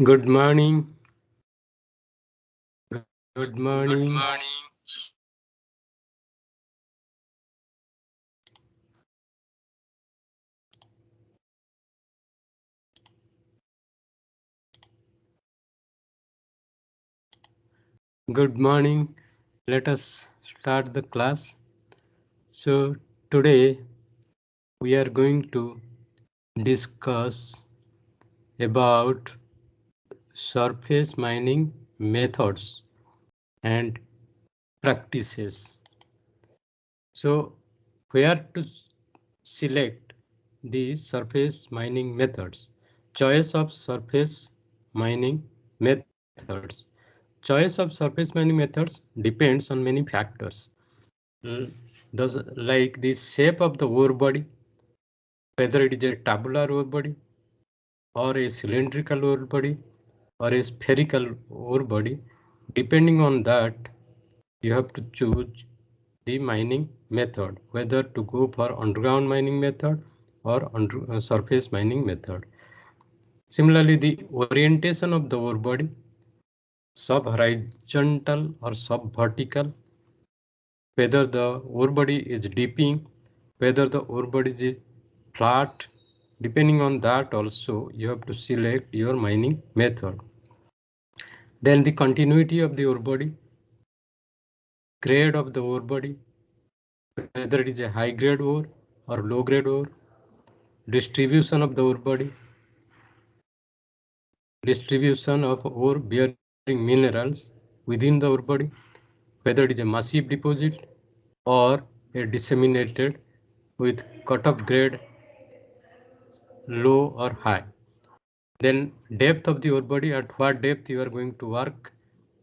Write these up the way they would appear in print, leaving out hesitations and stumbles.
Good morning. Good morning. Good morning. Let us start the class. So today we are going to discuss about surface mining methods and practices. So where to select the surface mining methods? Choice of surface mining methods. Choice of surface mining methods depends on many factors. Those like the shape of the ore body, whether it is a tabular ore body or a cylindrical ore body or a spherical ore body. Depending on that, you have to choose the mining method, whether to go for underground mining method or surface mining method. Similarly, the orientation of the ore body, sub-horizontal or sub-vertical, whether the ore body is dipping, whether the ore body is flat. Depending on that also you have to select your mining method. Then the continuity of the ore body, grade of the ore body, whether it is a high grade ore or low grade ore, distribution of the ore body, distribution of ore bearing minerals within the ore body, whether it is a massive deposit or a disseminated with cutoff grade low or high. Then depth of the ore body, at what depth you are going to work,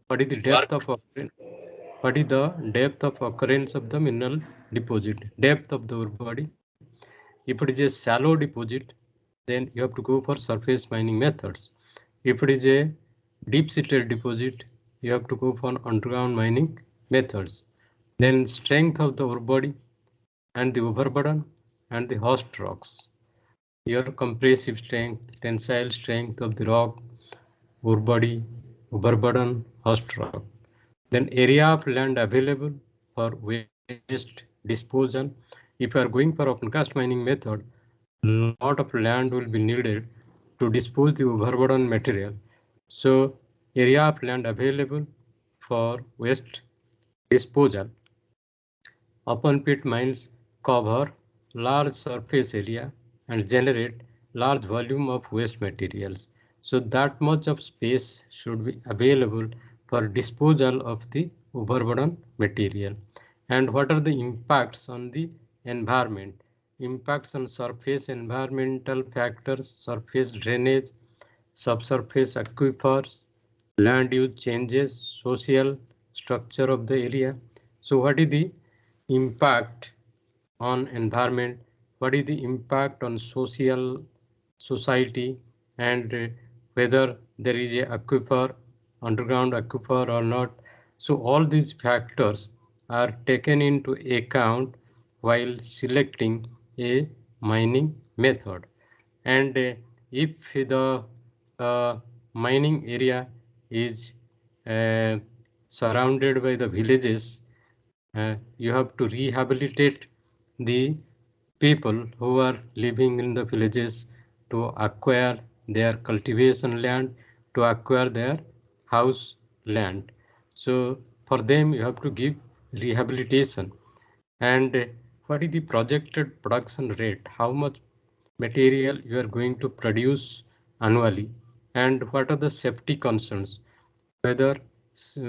what is the depth of occurrence of the mineral deposit, depth of the ore body. If it is a shallow deposit, then you have to go for surface mining methods. If it is a deep seated deposit, you have to go for underground mining methods. Then strength of the ore body and the overburden and the host rocks, your compressive strength, tensile strength of the rock, ore body, overburden, host rock. Then area of land available for waste disposal. If you are going for open cast mining method, a lot of land will be needed to dispose the overburden material. So area of land available for waste disposal. Open pit mines cover large surface area and generate large volume of waste materials. So that much of space should be available for disposal of the overburden material. And what are the impacts on the environment? Impacts on surface environmental factors, surface drainage, subsurface aquifers, land use changes, social structure of the area. So what is the impact on environment? What is the impact on society, and whether there is a aquifer, underground aquifer or not? So all these factors are taken into account while selecting a mining method. And if the mining area is uh, surrounded by the villages, you have to rehabilitate the people who are living in the villages to acquire their cultivation land, to acquire their house land. So for them you have to give rehabilitation. And what is the projected production rate? How much material you are going to produce annually? And what are the safety concerns? Whether,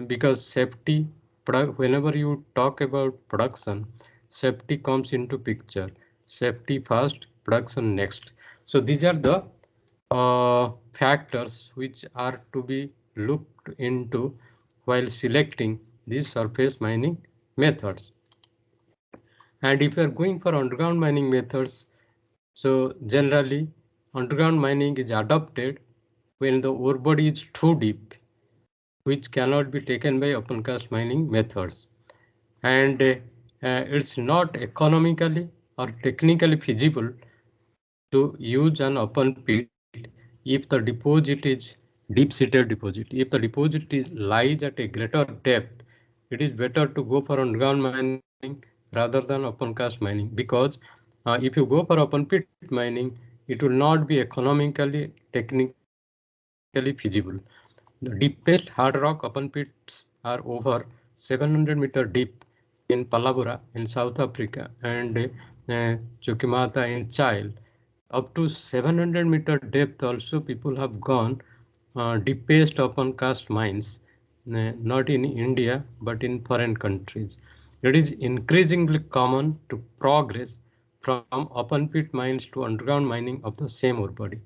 because safety, whenever you talk about production, safety comes into picture. Safety first, production next. So these are the factors which are to be looked into while selecting these surface mining methods. And if you are going for underground mining methods, so generally underground mining is adopted when the ore body is too deep, which cannot be taken by open cast mining methods. And it's not economically or technically feasible to use an open pit if the deposit is deep-seated deposit. If the deposit lies at a greater depth, it is better to go for underground mining rather than open cast mining, because if you go for open pit mining, it will not be economically, technically feasible. The deepest hard rock open pits are over 700 meter deep in Palabura in South Africa and Chokimata in Chile. Up to 700-meter depth also people have gone deepest open cast mines, not in India but in foreign countries. It is increasingly common to progress from open pit mines to underground mining of the same ore body.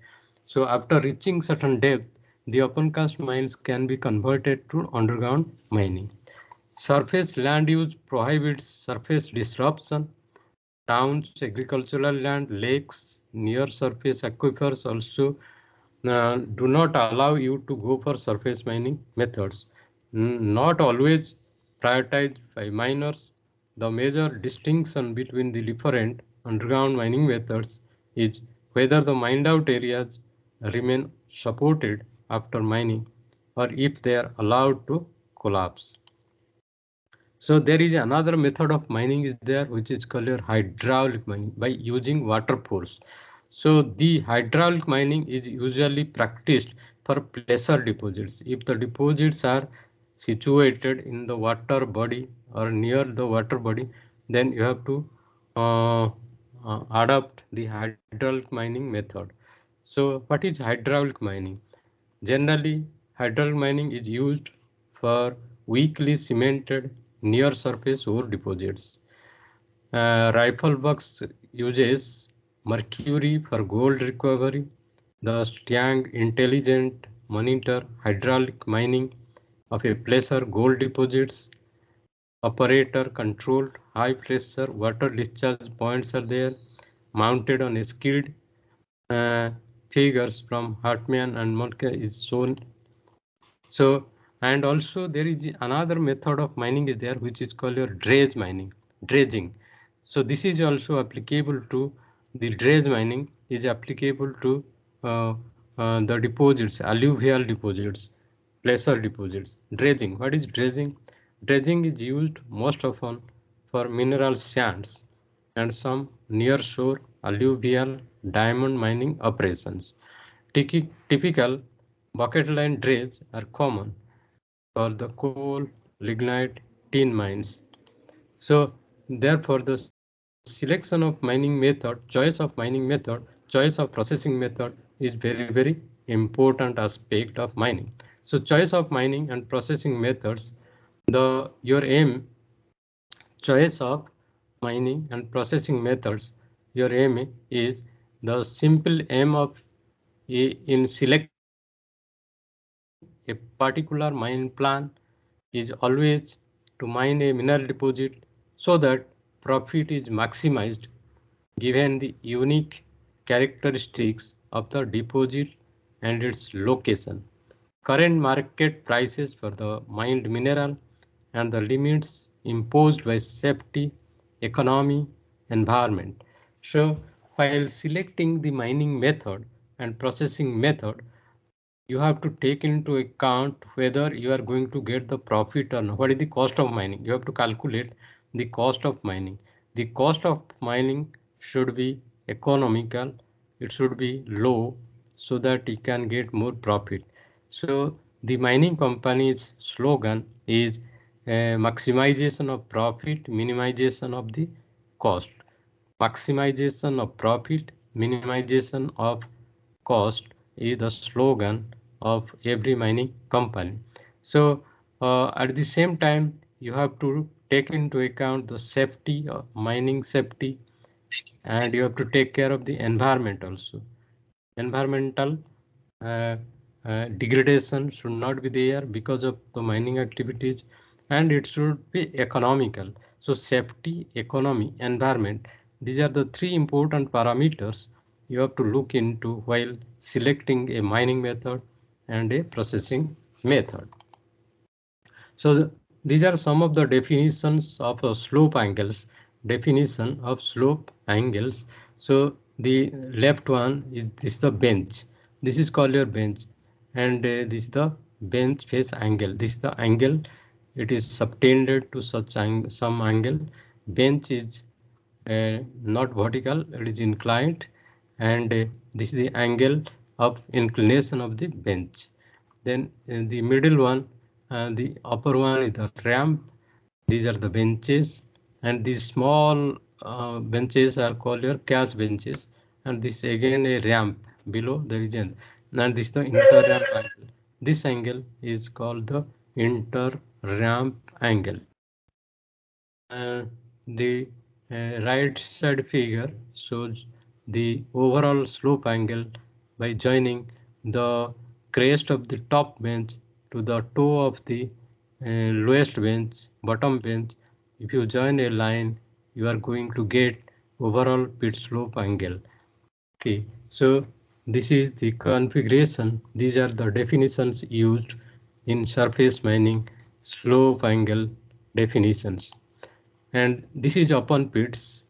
So after reaching certain depth, the open cast mines can be converted to underground mining. Surface land use prohibits surface disruption. Towns, agricultural land, lakes, near surface aquifers also do not allow you to go for surface mining methods. Not always prioritized by miners. The major distinction between the different underground mining methods is whether the mined out areas remain supported after mining or if they are allowed to collapse. So there is another method of mining is there which is called hydraulic mining by using water force. So the hydraulic mining is usually practiced for placer deposits. If the deposits are situated in the water body or near the water body, then you have to uh, adopt the hydraulic mining method. So what is hydraulic mining? Generally, hydraulic mining is used for weakly cemented near surface ore deposits. Riflebugs uses mercury for gold recovery. The Stang Intelligent monitor hydraulic mining of a placer gold deposits. Operator controlled high pressure water discharge points are there, mounted on a skilled uh, figures from Hartman and Monke is shown. So, and also there is another method of mining is there which is called your dredging. So this is also applicable to the dredge mining is applicable to uh, the deposits, alluvial deposits, placer deposits. Dredging. What is dredging? Dredging is used most often for mineral sands and some near shore alluvial diamond mining operations. Typical bucket line dredge are common for the coal, lignite, tin mines. So therefore the selection of mining method, choice of mining method, choice of processing method is very important aspect of mining. So choice of mining and processing methods, your aim, choice of mining and processing methods, your aim is the simple aim of in selecting a particular mine plan is always to mine a mineral deposit so that profit is maximized given the unique characteristics of the deposit and its location, current market prices for the mined mineral, and the limits imposed by safety, economy, environment. So while selecting the mining method and processing method, you have to take into account whether you are going to get the profit or not. What is the cost of mining? You have to calculate the cost of mining. The cost of mining should be economical, it should be low so that you can get more profit. So the mining company's slogan is maximization of profit, minimization of the cost. Maximization of profit, minimization of cost is the slogan of every mining company. So at the same time, you have to take into account the safety, mining safety, and you have to take care of the environment also. Environmental uh, degradation should not be there because of the mining activities, and it should be economical. So safety, economy, environment, these are the three important parameters you have to look into while selecting a mining method and a processing method. So these are some of the definitions of slope angles. Definition of slope angles. So the left one is this the bench. This is called your bench. and this is the bench face angle. This is the angle, it is subtended to such some angle. Bench is not vertical, it is inclined, and this is the angle of inclination of the bench. Then the middle one, the upper one is the ramp. These are the benches, and these small benches are called your catch benches, and this again a ramp below the region, and this is the inter ramp angle. This angle is called the inter ramp angle. The right side figure shows the overall slope angle by joining the crest of the top bench to the toe of the lowest bench, bottom bench. If you join a line, you are going to get overall pit slope angle. Okay, so this is the configuration. These are the definitions used in surface mining slope angle definitions. And this is open pits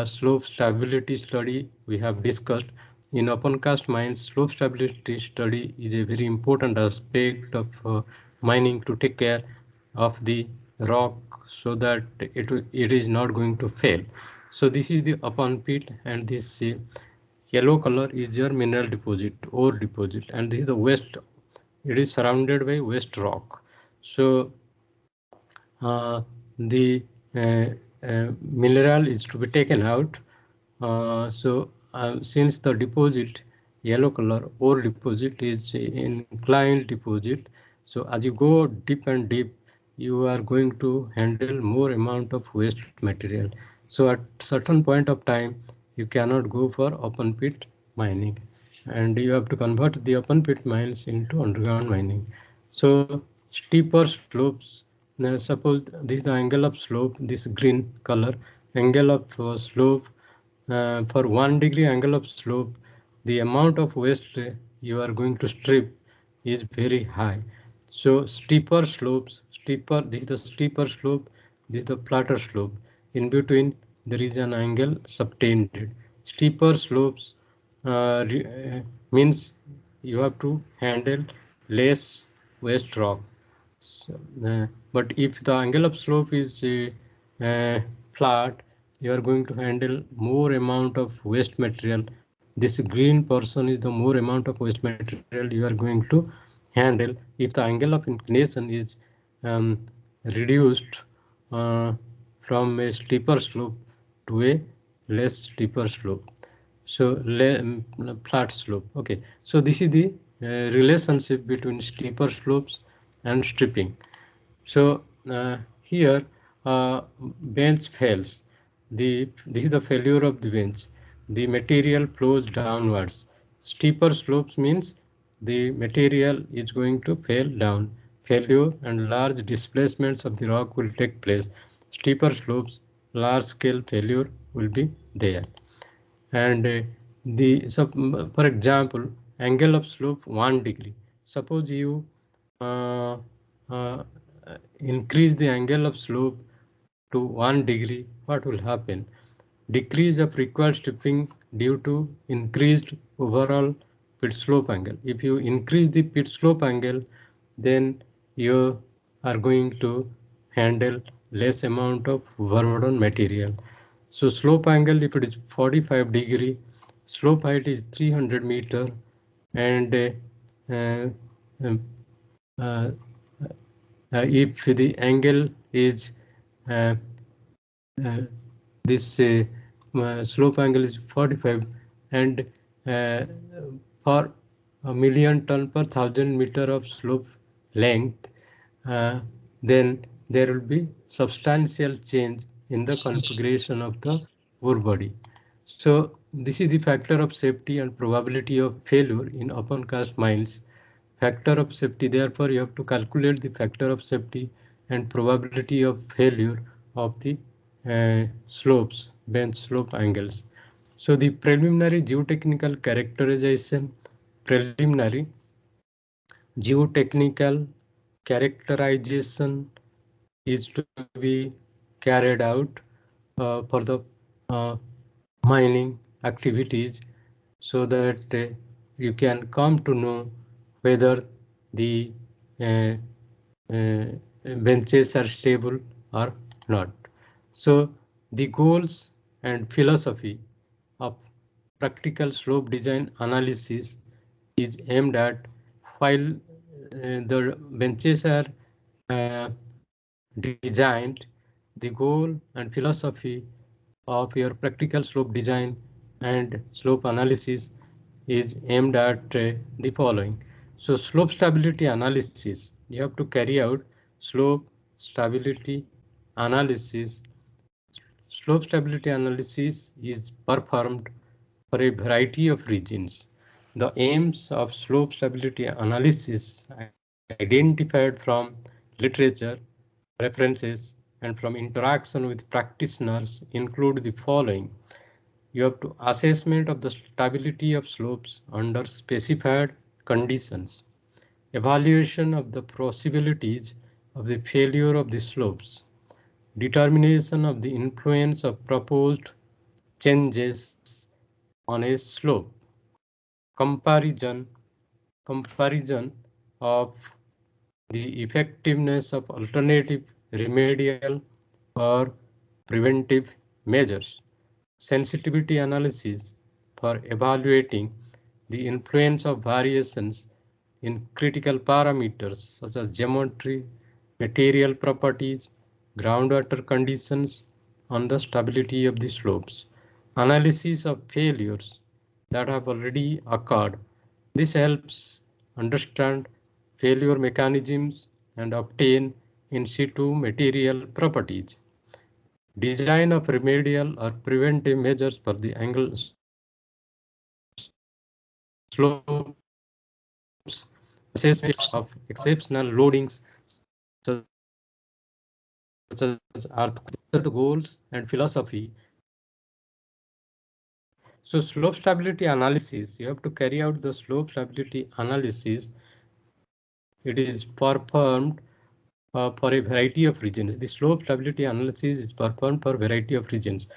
slope stability study we have discussed. In open cast mines, slope stability study is a very important aspect of mining to take care of the rock so that it is not going to fail. So this is the open pit, and this yellow color is your mineral deposit, ore deposit, and this is the waste. It is surrounded by waste rock. So the uh, mineral is to be taken out. Since the deposit yellow color ore deposit is inclined deposit, so as you go deep and deep, you are going to handle more amount of waste material. So at certain point of time, you cannot go for open pit mining, and you have to convert the open pit mines into underground mining. So steeper slopes. Now suppose this is the angle of slope, this green color angle of slope. For 1 degree angle of slope, the amount of waste you are going to strip is very high. So steeper slopes, this is the steeper slope, this is the flatter slope. In between, there is an angle subtended. Steeper slopes means you have to handle less waste rock. So, but if the angle of slope is flat, you are going to handle more amount of waste material. This green portion is the more amount of waste material you are going to handle if the angle of inclination is um, reduced from a steeper slope to a less steeper slope. So flat slope. Okay, so this is the relationship between steeper slopes and stripping. So here bench fails. This is the failure of the bench. The material flows downwards. Steeper slopes means the material is going to fail down. Failure and large displacements of the rock will take place. Steeper slopes, large scale failure will be there. And for example, angle of slope 1 degree. Suppose you uh, uh, increase the angle of slope to 1 degree, what will happen? Decrease of required stripping due to increased overall pit slope angle. If you increase the pit slope angle, then you are going to handle less amount of overburden material. So slope angle, if it is 45 degree, slope height is 300 meter, and uh, um, uh, if the angle is uh, uh, this slope angle is 45, and uh, for a million ton per 1,000 meter of slope length, then there will be substantial change in the configuration of the ore body. So this is the factor of safety and probability of failure in open cast mines. Factor of safety, therefore you have to calculate the factor of safety and probability of failure of the slopes, bench slope angles. So the preliminary geotechnical characterization, preliminary geotechnical characterization is to be carried out for the uh, mining activities, so that you can come to know whether the uh, uh, benches are stable or not. So the goals and philosophy of practical slope design analysis is aimed at, while the benches are designed, the goal and philosophy of your practical slope design and slope analysis is aimed at the following. So slope stability analysis, you have to carry out slope stability analysis. Slope stability analysis is performed for a variety of reasons. The aims of slope stability analysis identified from literature, references, and from interaction with practitioners include the following. You have to assessment of the stability of slopes under specified conditions, evaluation of the possibilities of the failure of the slopes, determination of the influence of proposed changes on a slope, comparison of the effectiveness of alternative remedial or preventive measures, sensitivity analysis for evaluating the influence of variations in critical parameters such as geometry, material properties, groundwater conditions on the stability of the slopes, analysis of failures that have already occurred. This helps understand failure mechanisms and obtain in situ material properties. Design of remedial or preventive measures for the angle slopes, assessments of exceptional loadings such as earthquakes. These are the goals and philosophy of slope stability analysis. So slope stability analysis, you have to carry out the slope stability analysis. It is performed for a variety of regions. The slope stability analysis is performed for a variety of regions.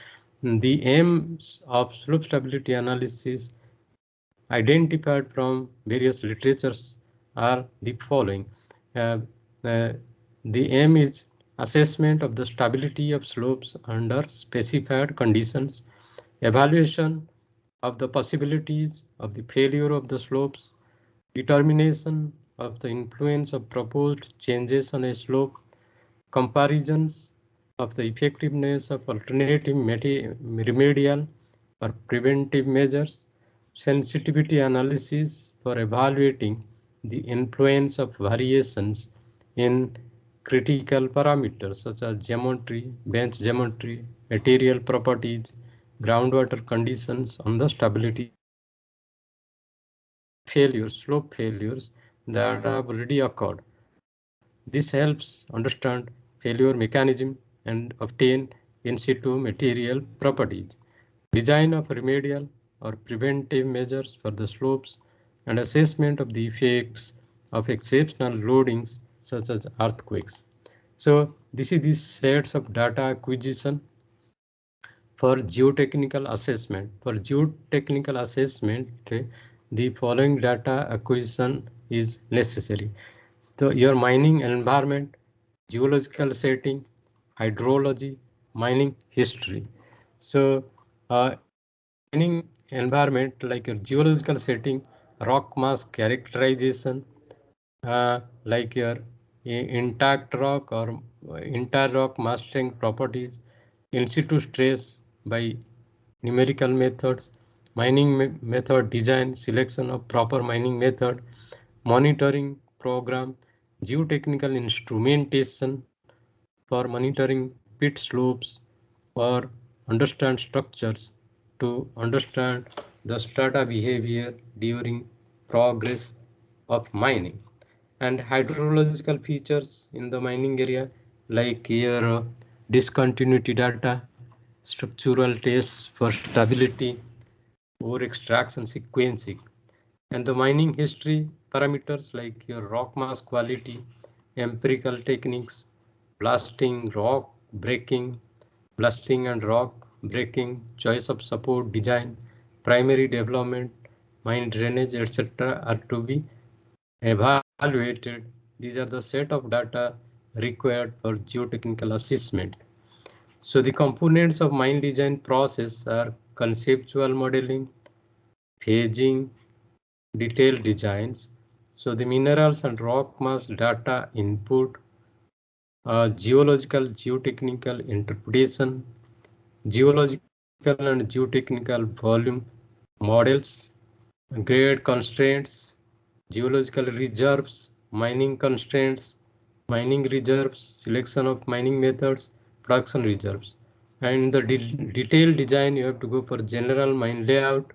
The aims of slope stability analysis identified from various literatures are the following. Uh, uh, the aim is assessment of the stability of slopes under specified conditions, evaluation of the possibilities of the failure of the slopes, determination of the influence of proposed changes on a slope, comparisons of the effectiveness of alternative remedial or preventive measures, sensitivity analysis for evaluating the influence of variations in critical parameters such as geometry, bench geometry, material properties, groundwater conditions on the stability of the slopes, failures, slope failures that have already occurred. This helps understand failure mechanism and obtain in situ material properties, design of remedial or preventive measures for the slopes, and assessment of the effects of exceptional loadings such as earthquakes. So this is the sets of data acquisition for geotechnical assessment. For geotechnical assessment, the following data acquisition is necessary. So your mining environment, geological setting, hydrology, mining history. So in your mining environment, like your geological setting, rock mass characterization, like your intact rock or entire rock mass strength properties, in situ stress by numerical methods, mining method design, selection of proper mining method, monitoring program, geotechnical instrumentation for monitoring pit slopes or understand structures to understand the strata behavior during progress of mining, and hydrological features in the mining area like your discontinuity data, structural tests for stability, ore extraction sequencing, and the mining history parameters like your rock mass quality, empirical techniques, blasting, rock breaking, blasting and rock breaking, choice of support design, primary development, mine drainage, etc. are to be evaluated. These are the set of data required for geotechnical assessment. So the components of mine design process are conceptual modeling, phasing, detailed designs. So the minerals and rock mass data input, geological geotechnical interpretation, geological and geotechnical volume models, grade constraints, geological reserves, mining constraints, mining reserves, selection of mining methods, production reserves. And the detailed design, you have to go for general mine layout,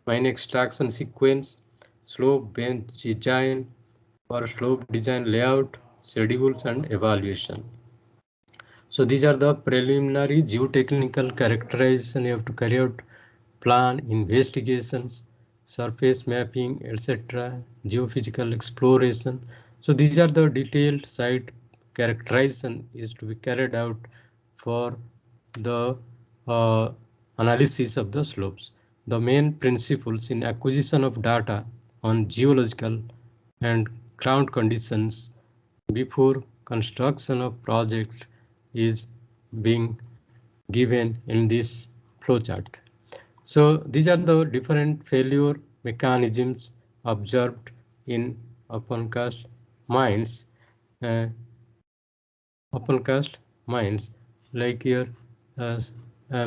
mine extraction sequence, slope bench design, or slope design layout, schedules and evaluation. So these are the preliminary geotechnical characterization. You have to carry out plan, investigations, surface mapping, etc., geophysical exploration. So these are the detailed site characterization is to be carried out for the analysis of the slopes. The main principles in acquisition of data on geological and ground conditions before construction of project is being given in this flowchart. So these are the different failure mechanisms observed in open cast mines. Uh, Open cast mines, like here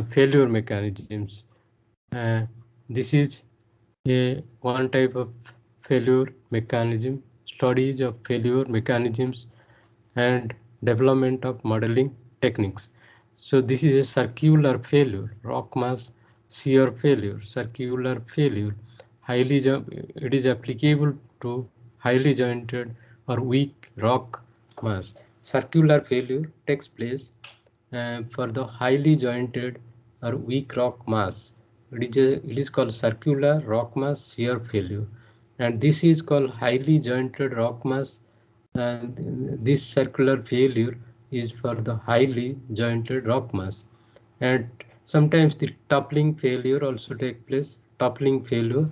failure mechanisms. Uh, this is a one type of failure mechanism, studies of failure mechanisms and development of modeling techniques. So this is a circular failure, rock mass shear failure, circular failure. It is applicable to highly jointed or weak rock mass. Circular failure takes place for the highly jointed or weak rock mass. It is called circular rock mass shear failure, and this is called highly jointed rock mass. And this circular failure is for the highly jointed rock mass. And sometimes the toppling failure also take place. Toppling failure,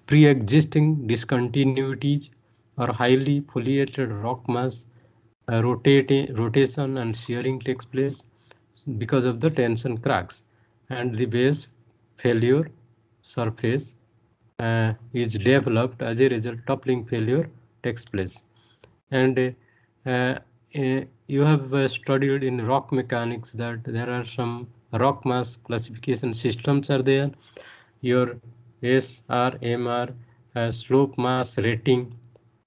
pre-existing discontinuities or highly foliated rock mass rotation and shearing takes place because of the tension cracks, and the base failure surface is developed as a result. Toppling failure takes place. And you have studied in rock mechanics that there are some rock mass classification systems are there. Your SRMR slope mass rating,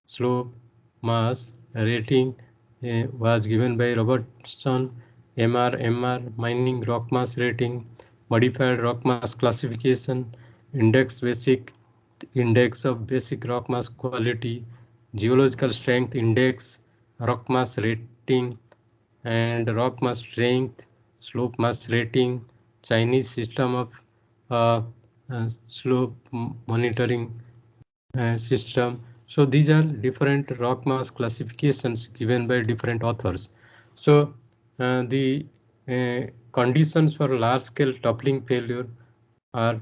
slope mass rating was given by Robertson. MR mining rock mass rating, modified rock mass classification, index of basic rock mass quality, geological strength index, rock mass rating, and rock mass strength, slope mass rating, Chinese system of uh, slope monitoring system. So these are different rock mass classifications given by different authors. So the conditions for large scale toppling failure are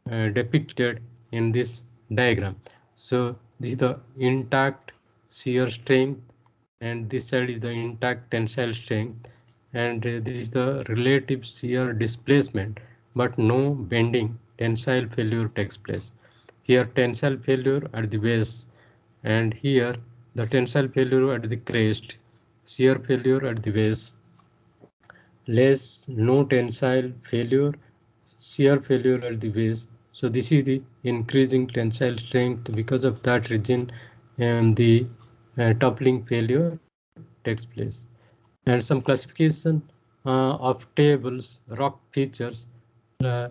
depicted in this diagram. So this is the intact shear strength, and this side is the intact tensile strength, and this is the relative shear displacement, but no bending. Tensile failure takes place. Here tensile failure at the base, and here the tensile failure at the crest, shear failure at the base, less no tensile failure, shear failure at the base. So this is the increasing tensile strength. Because of that reason, the toppling failure takes place. And some classification of tables, rock features uh,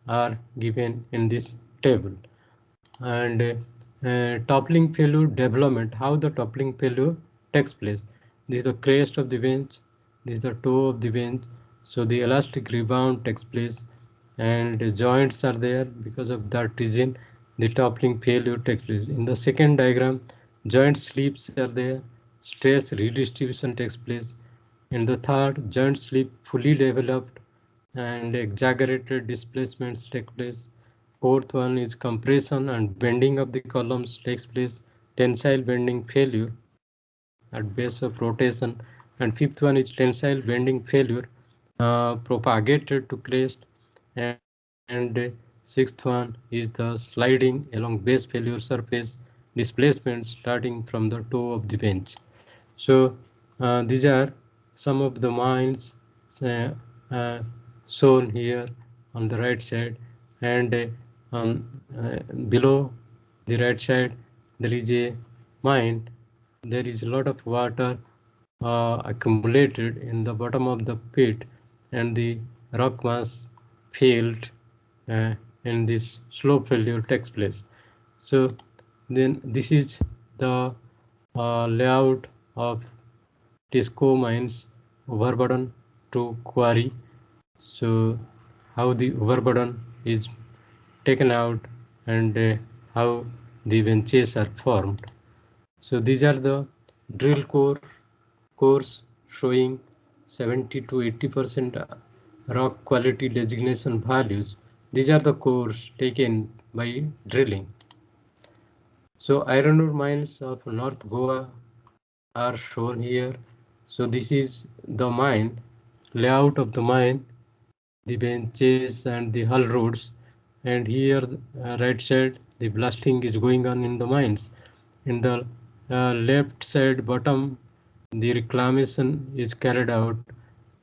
are given in this table. And toppling failure development, how the toppling failure takes place. This is the crest of the bench, this is the toe of the bench. So the elastic rebound takes place, and the joints are there. Because of that reason, the toppling failure takes place. In the second diagram, joint slips are there, stress redistribution takes place. In the third, joint slip fully developed and exaggerated displacements take place. Fourth one is compression and bending of the columns takes place. tensile bending failure at base of rotation, and fifth one is tensile bending failure propagated to crest, and sixth one is the sliding along base failure surface displacement starting from the toe of the bench. So these are some of the mines uh, uh, shown here on the right side, and below the right side there is a mine. There is a lot of water accumulated in the bottom of the pit, and the rock mass failed uh, and this slope failure takes place. So then this is the layout of Tisco mines overburden to quarry. So how the overburden is taken out, and how the benches are formed. So these are the drill cores showing 70 to 80% rock quality designation values. These are the cores taken by drilling. So iron ore mines of North Goa are shown here. So this is the mine, layout of the mine, the benches and the hull roads, and here right side the blasting is going on in the mines. In the left side bottom, the reclamation is carried out,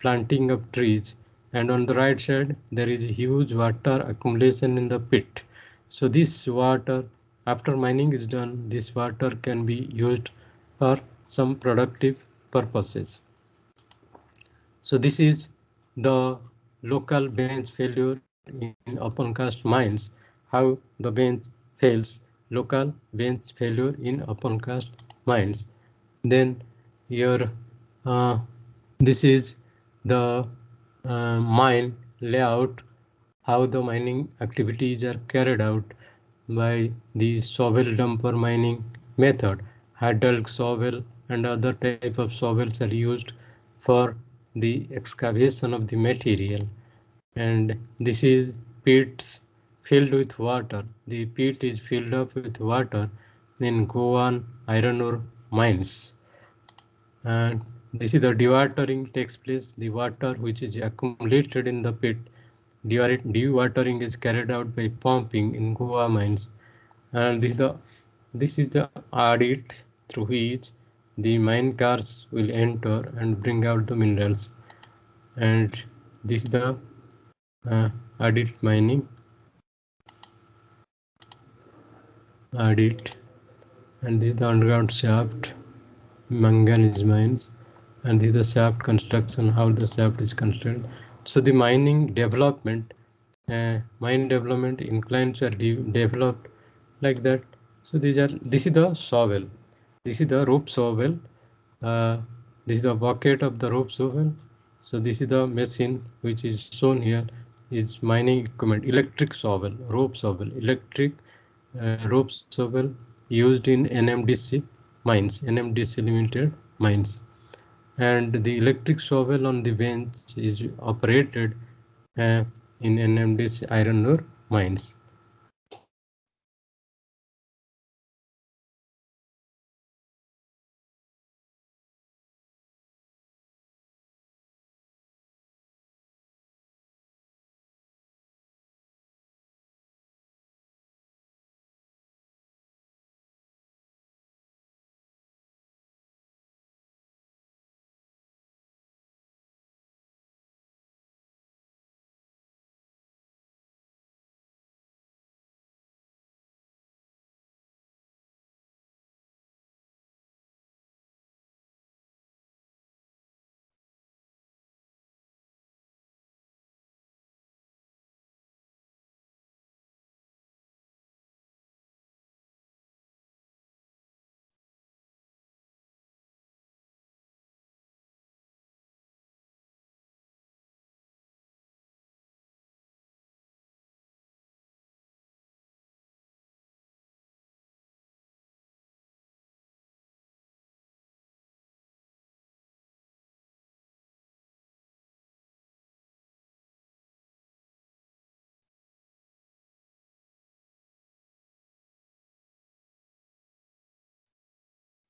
planting of trees, and on the right side there is a huge water accumulation in the pit. So this water, after mining is done, this water can be used for some productive purposes. So this is the local bench failure in open cast mines, how the bench fails, local bench failure in open cast mines. Then here this is the mine layout, how the mining activities are carried out by the shovel dumper mining method. Hydraulic shovel and other type of shovels are used for the excavation of the material. And this is pits filled with water. The pit is filled up with water in Goan iron ore mines. And this is the dewatering takes place. The water which is accumulated in the pit, dewatering is carried out by pumping in Goa mines. And this is the audit through which the mine cars will enter and bring out the minerals. And this is the audit mining audit, and this is the underground shaft manganese mines, and this is the shaft construction, how the shaft is constructed. So the mining development, mine development inclines are developed like that. So this is the shovel, this is the rope shovel, uh, this is the bucket of the rope shovel. So this is the machine which is shown here, is mining equipment, electric shovel, rope shovel, electric rope shovel used in NMDC mines, NMDC limited mines. And the electric shovel on the bench is operated in NMDC iron ore mines.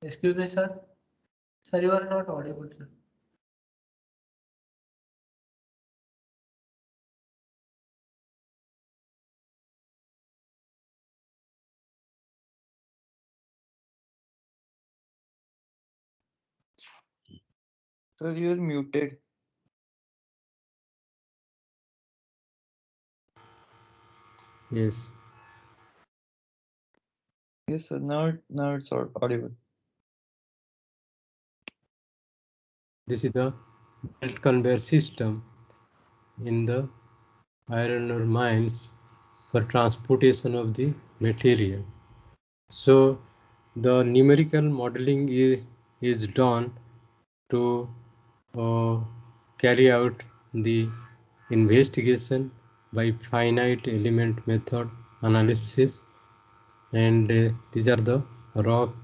Excuse me, sir. Sir, you are not audible, sir. Sir, you're muted. Yes. Yes, sir. Now it's audible. This is the belt conveyor system in the iron ore mines for transportation of the material. So the numerical modeling is done to carry out the investigation by finite element method analysis, and these are the rock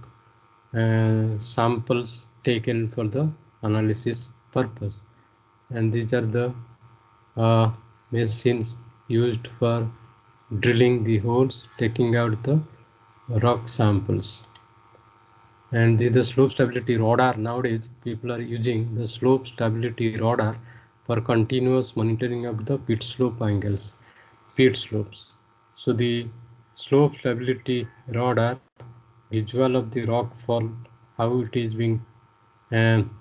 samples taken for the analysis purpose, and these are the machines used for drilling the holes, taking out the rock samples. And this is the slope stability radar. Nowadays people are using the slope stability radar for continuous monitoring of the pit slope angles, pit slopes. So the slope stability radar visual of the rock fall, how it is being um,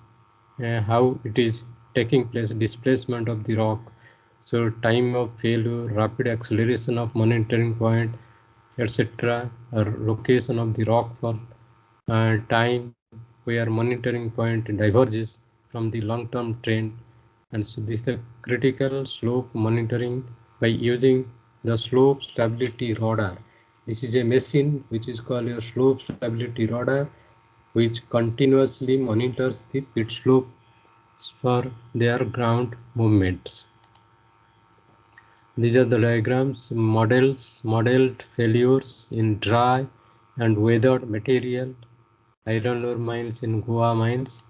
how it is taking place, displacement of the rock, so time of failure, rapid acceleration of monitoring point, etc., or location of the rock fall, time where monitoring point diverges from the long-term trend. And so this is the critical slope monitoring by using the slope stability radar. This is a machine which is called a slope stability radar, which continuously monitors the pit slopes for their ground movements. These are the diagrams, modeled failures in dry and weathered material, iron ore mines in Goa mines.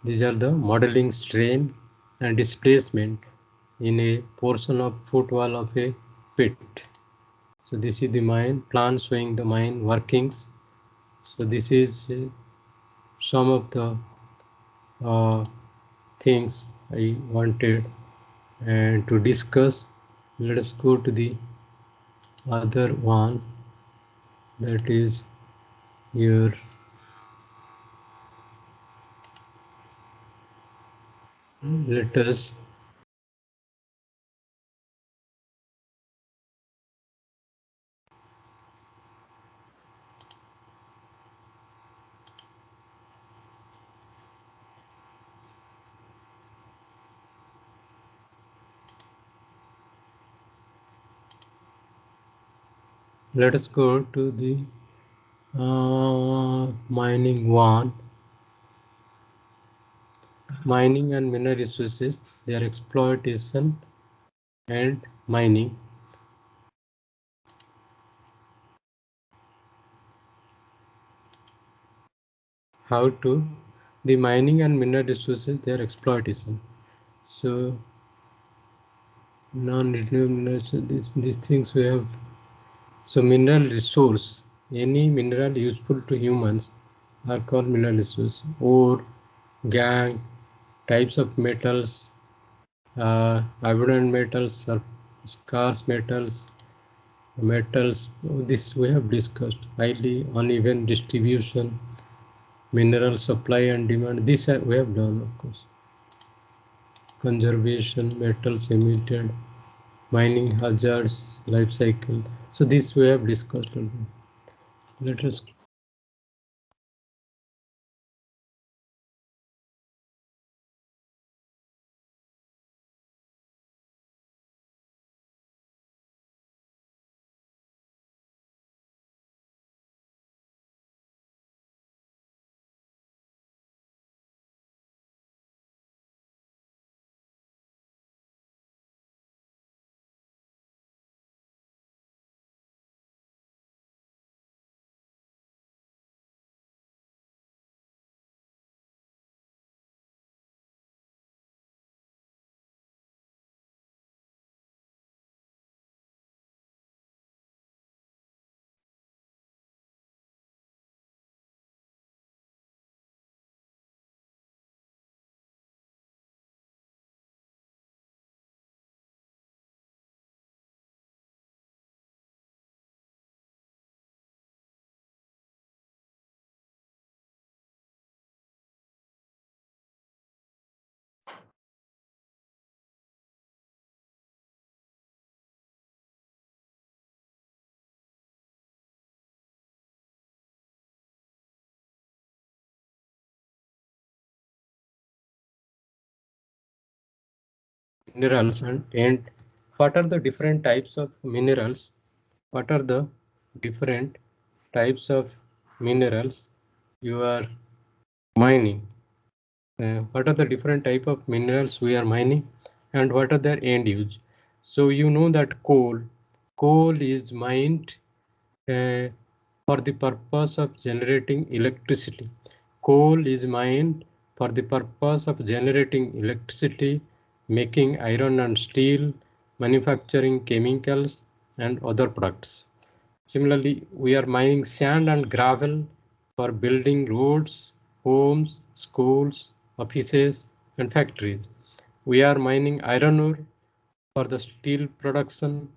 These are the modeling strain and displacement in a portion of footwall of a pit. So this is the mine plan showing the mine workings. So this is some of the things I wanted and to discuss. Let us go to the other one, that is your let us go to the mining one. Mining and mineral resources, their exploitation and mining. How to the mining and mineral resources, their exploitation. So non-renewable minerals, these things we have. So mineral resource, any mineral useful to humans are called mineral resource. Ore, gangue, types of metals, abundant metals, scarce metals, this we have discussed. Highly uneven distribution, mineral supply and demand, this we have done, of course. Conservation, metals emitted, mining hazards, life cycle. So this we have discussed already. Let us minerals and what are the different types of minerals? What are the different types of minerals you are mining? What are the different type of minerals we are mining and what are their end use? So you know that coal is mined for the purpose of generating electricity. Coal is mined for the purpose of generating electricity, making iron and steel, manufacturing chemicals and other products. Similarly, we are mining sand and gravel for building roads, homes, schools, offices, and factories. We are mining iron ore for the steel production,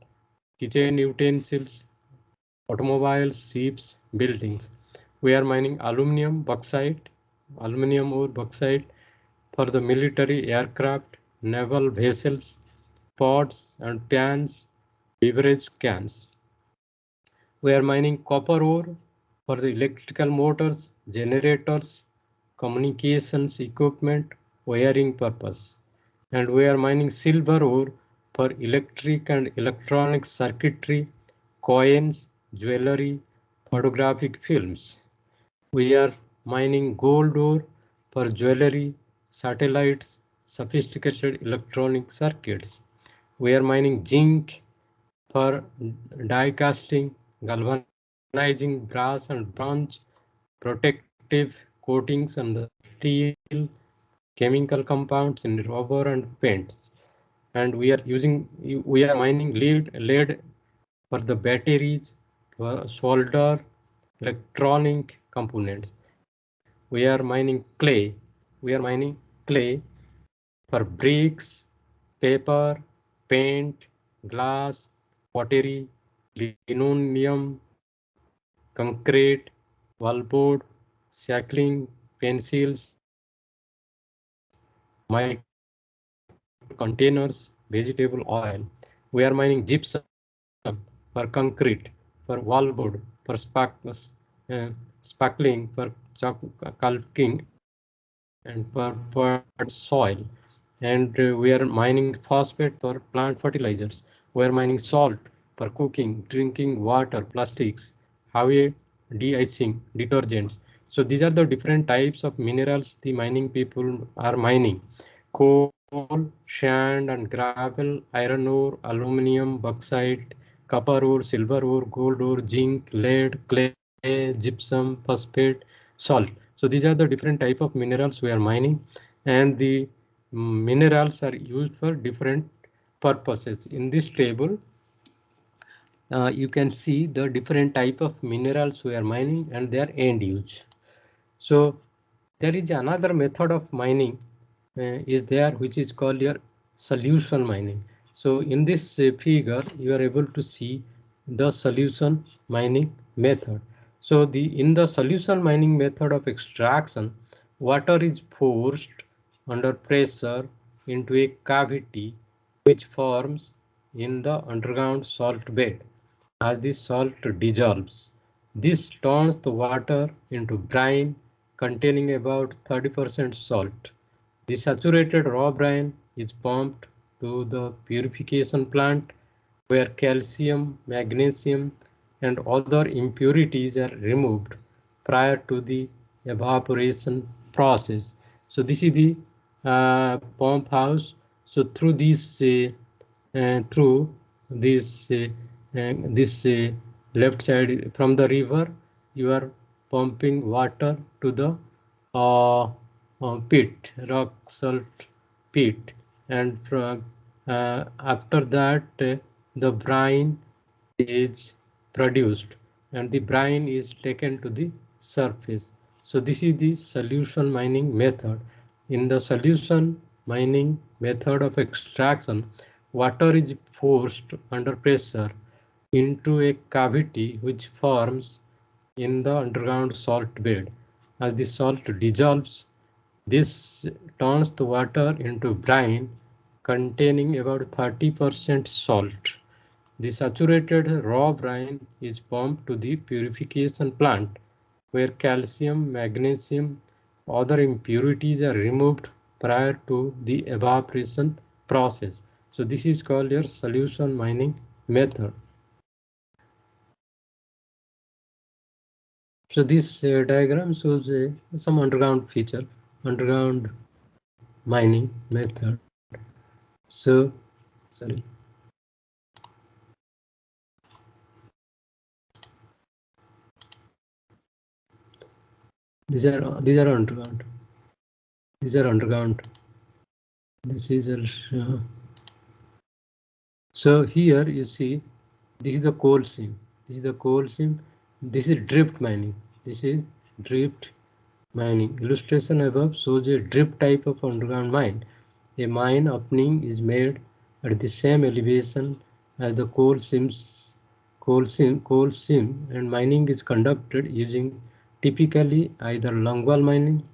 kitchen utensils, automobiles, ships, buildings. We are mining aluminum ore bauxite for the military aircraft, naval vessels, pots and pans, beverage cans. We are mining copper ore for the electrical motors, generators, communications equipment, wiring purpose. And we are mining silver ore for electric and electronic circuitry, coins, jewelry, photographic films. We are mining gold ore for jewelry, satellites, sophisticated electronic circuits. We are mining zinc for die casting, galvanizing brass and bronze, protective coatings on the steel, chemical compounds in rubber and paints. And we are mining lead for the batteries, for solder, electronic components. We are mining clay. We are mining clay for bricks, paper, paint, glass, pottery, linoleum, concrete, wallboard, shackling, pencils, microcontainers, vegetable oil. We are mining gypsum for concrete, for wallboard, for spackling, for calking, and for soil. And we are mining phosphate for plant fertilizers. We are mining salt for cooking, drinking water, plastics, heavy de-icing, detergents. So these are the different types of minerals the mining people are mining. Coal, sand and gravel, iron ore, aluminium, bauxite, copper ore, silver ore, gold ore, zinc, lead, clay, gypsum, phosphate, salt. So these are the different type of minerals we are mining, and the minerals are used for different purposes. In this table, you can see the different type of minerals we are mining and their end use. So there is another method of mining is there, which is called your solution mining. So in this figure, you are able to see the solution mining method. So in the solution mining method of extraction, water is forced under pressure into a cavity which forms in the underground salt bed. As the salt dissolves, this turns the water into brine containing about 30% salt. The saturated raw brine is pumped to the purification plant where calcium, magnesium, and other impurities are removed prior to the evaporation process. So this is the pump house. So through this left side from the river, you are pumping water to the pit, rock salt pit, and from after that the brine is produced and the brine is taken to the surface. So this is the solution mining method. In the solution mining method of extraction, water is forced under pressure into a cavity which forms in the underground salt bed. As the salt dissolves, this turns the water into brine containing about 30% salt. The saturated raw brine is pumped to the purification plant where calcium, magnesium, other impurities are removed prior to the evaporation process. So this is called your solution mining method. So this diagram shows some underground feature, underground mining method. So, sorry. These are underground. These are underground. This is so here you see this is the coal seam. This is the coal seam. This is drift mining. This is drift mining. Illustration above shows a drift type of underground mine. A mine opening is made at the same elevation as the coal seam, and mining is conducted using typically either longwall mining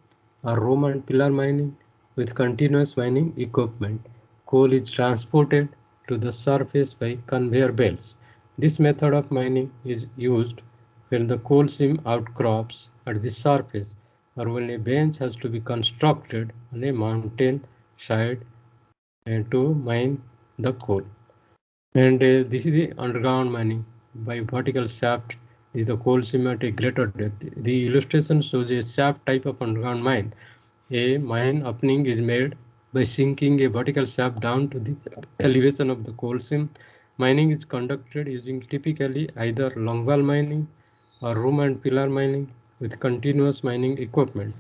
or room and pillar mining with continuous mining equipment. Coal is transported to the surface by conveyor belts. This method of mining is used when the coal seam outcrops at the surface or when a bench has to be constructed on a mountain side and to mine the coal. And this is the underground mining by vertical shaft. This is the coal seam at a greater depth. The illustration shows a shaft type of underground mine. A mine opening is made by sinking a vertical shaft down to the elevation of the coal seam. Mining is conducted using typically either longwall mining or room and pillar mining with continuous mining equipment.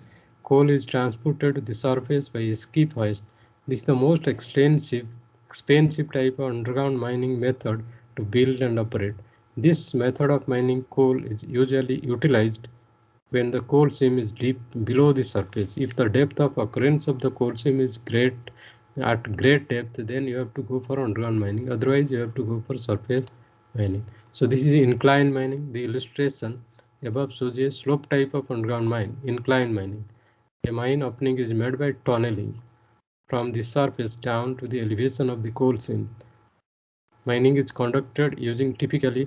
Coal is transported to the surface by a skip hoist. This is the most expensive type of underground mining method to build and operate. This method of mining coal is usually utilized when the coal seam is deep below the surface. If the depth of occurrence of the coal seam is at great depth, then you have to go for underground mining. Otherwise, you have to go for surface mining. So this is incline mining. The illustration above shows a slope type of underground mine, incline mining. A mine opening is made by tunneling from the surface down to the elevation of the coal seam. Mining is conducted using typically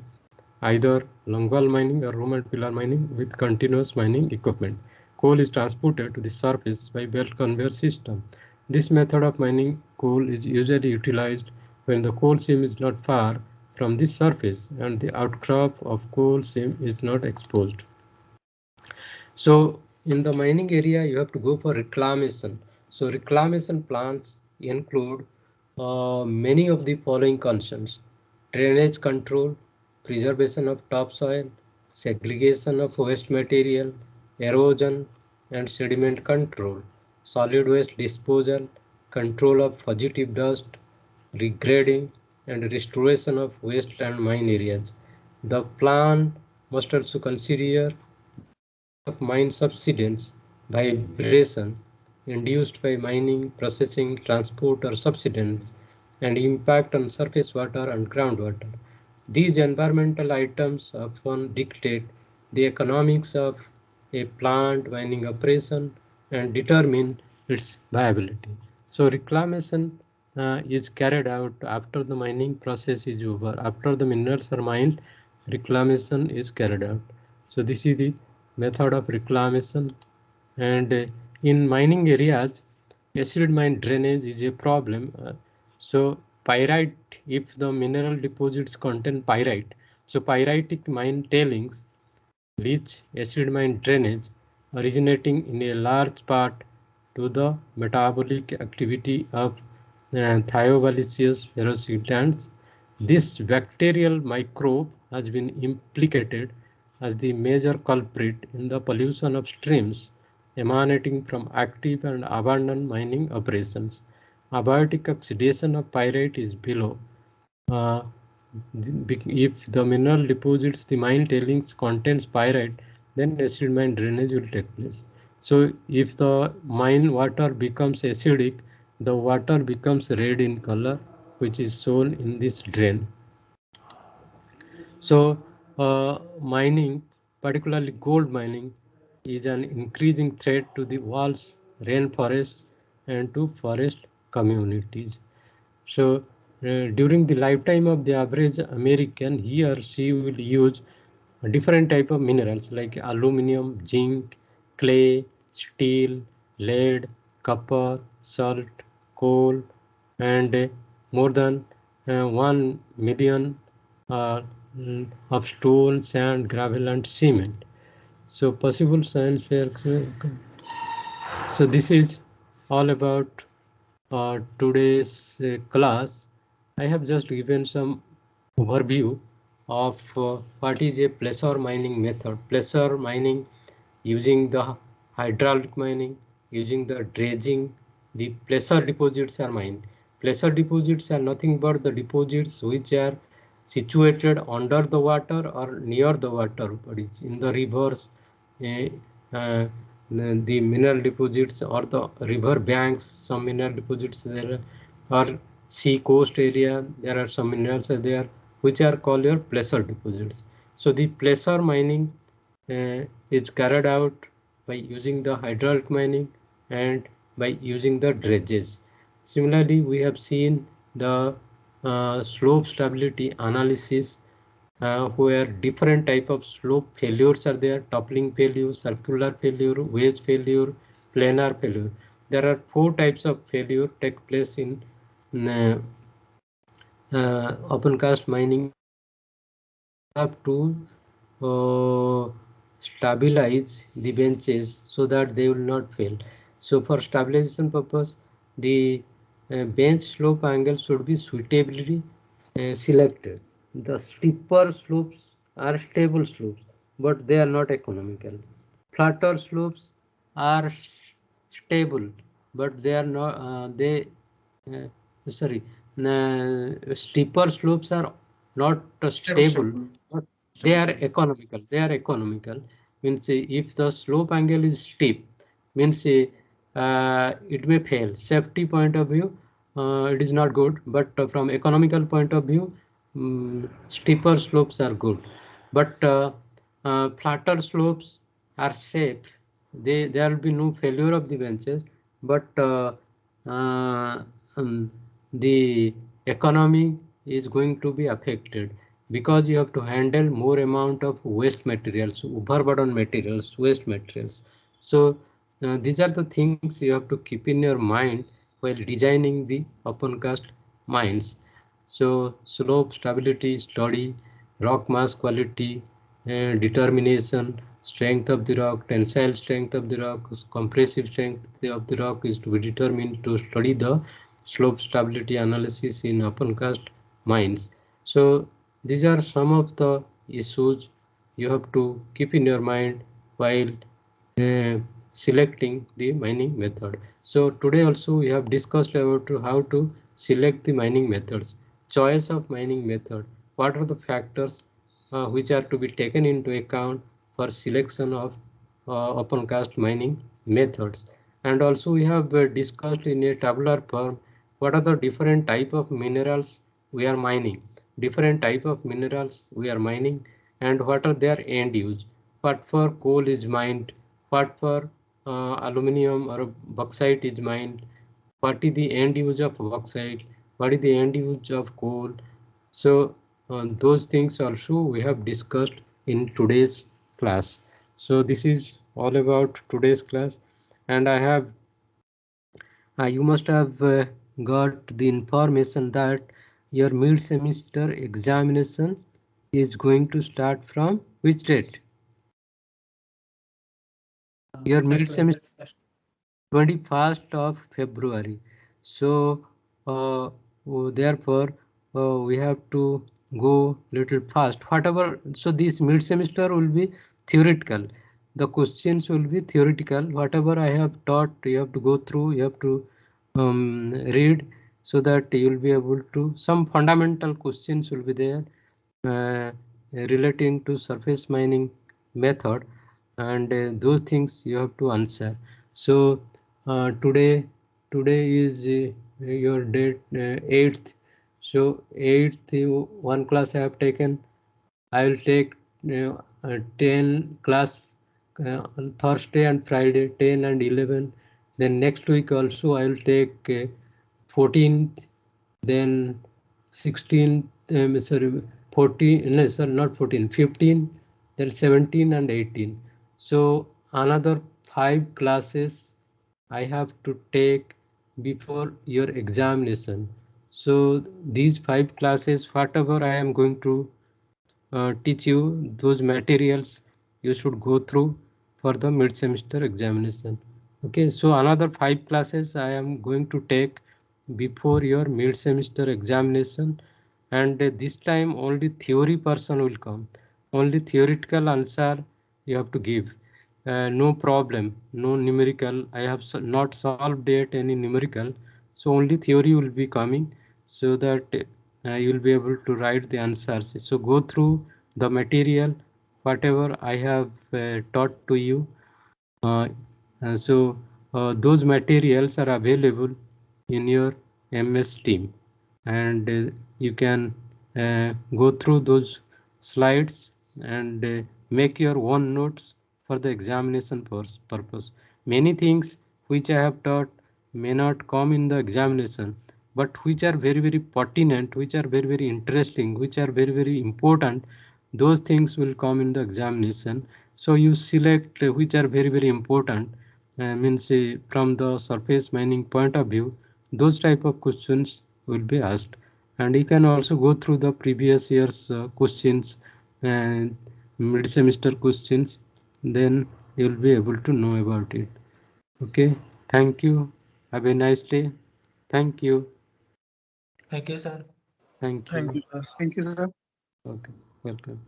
either longwall mining or room and pillar mining with continuous mining equipment. Coal is transported to the surface by belt conveyor system. This method of mining coal is usually utilized when the coal seam is not far from the surface and the outcrop of coal seam is not exposed. So in the mining area, you have to go for reclamation. So reclamation plans include many of the following concerns: drainage control, preservation of topsoil, segregation of waste material, erosion and sediment control, solid waste disposal, control of fugitive dust, regrading and restoration of wasteland mine areas. The plan must also consider of mine subsidence, vibration induced by mining, processing, transport or subsidence, and impact on surface water and groundwater. These environmental items often dictate the economics of a plant mining operation and determine its viability. So reclamation is carried out after the mining process is over. After the minerals are mined, reclamation is carried out. So this is the method of reclamation. And in mining areas, acid mine drainage is a problem. So pyrite, if the mineral deposits contain pyrite, so pyritic mine tailings leach acid mine drainage originating in a large part to the metabolic activity of thiobalaceous ferrocyanidins. This bacterial microbe has been implicated as the major culprit in the pollution of streams emanating from active and abandoned mining operations. Abiotic oxidation of pyrite is below. Uh, if the mineral deposits the mine tailings contains pyrite, then acid mine drainage will take place. So if the mine water becomes acidic, the water becomes red in color, which is shown in this drain. So mining, particularly gold mining, is an increasing threat to the walls, rainforests, and to forest communities. So during the lifetime of the average American, he or she will use a different type of minerals like aluminum, zinc, clay, steel, lead, copper, salt, coal, and more than 1 million of stone, sand, gravel, and cement. So possible science fair. So this is all about today's class. I have just given some overview of what is a placer mining method. Placer mining using the hydraulic mining, using the dredging. The placer deposits are mined. Placer deposits are nothing but the deposits which are situated under the water or near the water bodies in the rivers, uh, uh, the mineral deposits or the river banks. Some mineral deposits there, or sea coast area there are some minerals are there which are called your placer deposits. So the placer mining is carried out by using the hydraulic mining and by using the dredges. Similarly, we have seen the slope stability analysis, where different type of slope failures are there: toppling failure, circular failure, wedge failure, planar failure. There are 4 types of failure take place in uh, open cast mining. You have to stabilize the benches so that they will not fail. So for stabilization purpose, the bench slope angle should be suitably selected. The steeper slopes are stable slopes, but they are not economical. Flatter slopes are stable, but they are not. Uh, sorry, steeper slopes are not stable, but they are economical. They are economical. Means if the slope angle is steep, means it may fail. Safety point of view, it is not good, but from economical point of view, steeper slopes are good. But flatter slopes are safe. There will be no failure of the benches, but uh, um, the economy is going to be affected because you have to handle more amount of waste materials, overburden materials, waste materials. So these are the things you have to keep in your mind while designing the open cast mines. So slope stability study, rock mass quality, determination, strength of the rock, tensile strength of the rock, compressive strength of the rock is to be determined to study the slope stability analysis in open cast mines. So these are some of the issues you have to keep in your mind while uh, selecting the mining method. So today also we have discussed about how to select the mining methods, choice of mining method, what are the factors which are to be taken into account for selection of open cast mining methods. And also we have discussed in a tabular form what are the different type of minerals we are mining, different type of minerals we are mining, and what are their end use, what for coal is mined, what for aluminum or bauxite is mined, what is the end use of bauxite, what is the end use of coal. So those things also we have discussed in today's class. So this is all about today's class, and I have you must have got the information that your mid semester examination is going to start from which date? Your mid semester 21st of February. So therefore we have to go little fast. Whatever, so this mid semester will be theoretical. The questions will be theoretical. Whatever I have taught, you have to go through. You have to read so that you will be able to. Some fundamental questions will be there uh, relating to surface mining method, and those things you have to answer. So today is your date 8th. So 8th one class I have taken. I will take 10 class on Thursday and Friday, 10 and 11. Then next week also I will take 14th, then 16th, sorry, 14, no, sir, not 14, 15, then 17 and 18. So another 5 classes I have to take before your examination. So these 5 classes, whatever I am going to teach you, those materials you should go through for the mid semester examination. Okay, so another 5 classes I am going to take before your mid semester examination, and this time only theory person will come, only theoretical answer you have to give. No problem, no numerical. I have not solved yet any numerical, so only theory will be coming, so that you will be able to write the answers. So go through the material whatever I have taught to you. uh, those materials are available in your MS Team, and you can go through those slides and make your own notes for the examination purpose. Many things which I have taught may not come in the examination, but which are very very pertinent, which are very very interesting, which are very very important, those things will come in the examination. So you select which are very very important, means from the surface mining point of view, those type of questions will be asked. And you can also go through the previous years questions and mid semester questions, then you'll be able to know about it. Okay, thank you, have a nice day. Thank you. Thank you, sir. Thank Thank you. you, sir. Thank you, sir. Okay, welcome.